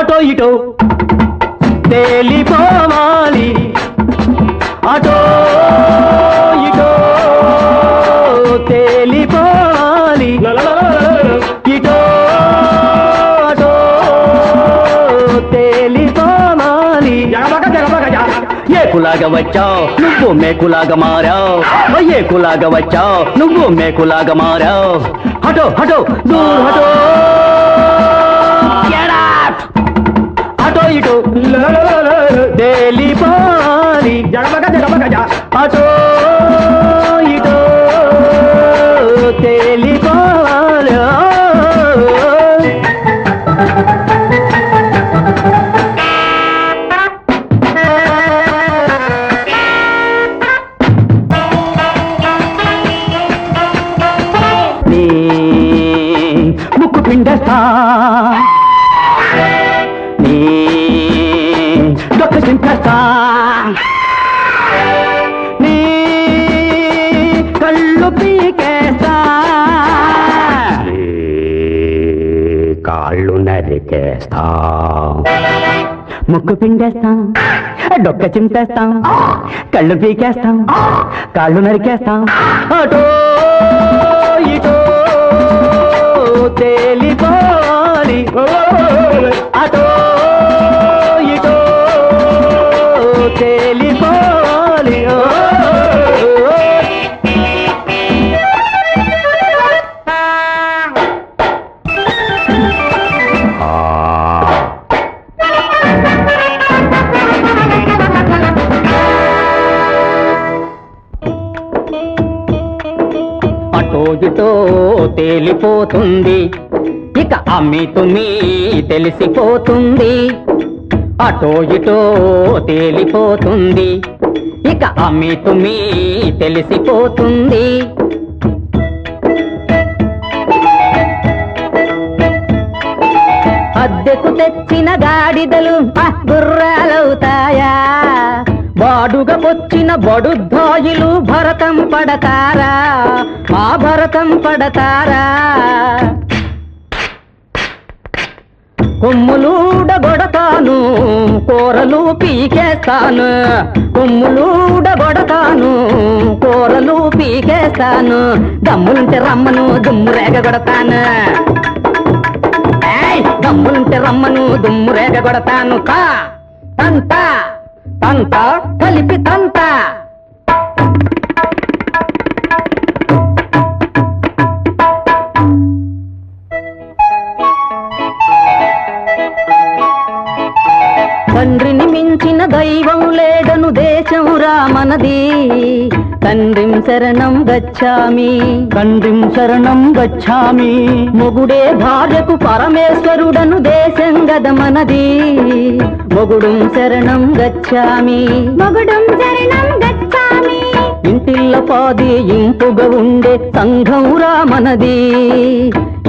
అటో ఇటో తేలిపోవాలి అటో ఇటో తేలిపోవాలి ఇటో అటో తేలిపోవాలి ఏకులాగా వచ్చావు నువ్వు మేకులాగా మారావు ఏకులాగా వచ్చావు నువ్వు మేకులాగా మారావు హటో హటో దూర్ హటో అటో ఇటో తేలిపోవాలి అటో ఇటో తేలిపోవాలి నీ ముక్కు పిండేస్తా నీ డొక్క చింపేస్తా నీ కళ్ళు పీకేస్తా కాళ్ళు నరికేస్తా ముక్కు పిండేస్తాం డొక్క చింపేస్తాం కళ్ళు పీకేస్తాం కాళ్ళు నరికేస్తాం అటో ఇటో తేలిపోవాలి అటో ఇటో తేలిపోవాలి అటో ఇటో తేలిపోతుంది ఇక అమ్మి తుమ్మి తెలిసిపోతుంది అటో ఇటో తేలిపోతుంది ఇక అమ్మి తుమ్మి తెలిసిపోతుంది అద్దెకు తెచ్చిన గాడిదలు గుర్రాలవుతాయా బాడుగ పొచ్చిన బడుద్దాయిలు భరతం పడతారా ఆ భరతం పడతారా కొమ్ములూడగొడతాను కూరలు పీకేస్తాను కొమ్ములూడగొడతాను కూరలు పీకేస్తాను దమ్ములుంటే రమ్మను దుమ్ము రేగగొడతాను దమ్ములుంటే రమ్మను దుమ్ము రేగగొడతాను తా తంత తంత కలిపి తంత తండ్రిని మించిన దైవం లేడను దేశం రామనది తండ్రిం శరణం గచ్చామి తండ్రిం శరణం గచ్చామి మొగుడే భార్యకు పరమేశ్వరుడను దేశం గదమనది మొగుడుం శరణం గచ్చామి మొగుడుం శరణం గచ్చామి ఇంటిల్ల పాది ఇంపుగా ఉండే సంఘం రామనది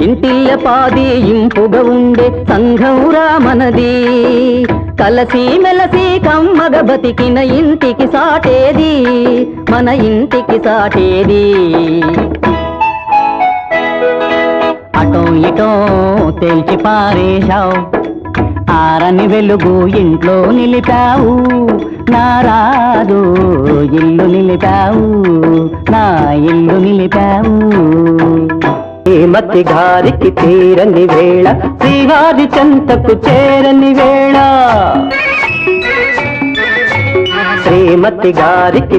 ఇంటిల్ల పాది ఇంపుగా ఉండే సంఘం రామనది కలసి మెలసి కమ్మగ బతికిన ఇంటికి సాటేది మన ఇంటికి సాటేది అటో ఇటో తేల్చి పారేశావు ఆరని వెలుగు ఇంట్లో నిలిపావు నారాదు ఇల్లు నిలిపావు నా ఇల్లు నిలిపావు శ్రీమతి గారికి తీరని వేళ శ్రీవారి చెంతకు చేరని వేళ శ్రీమతి గారికి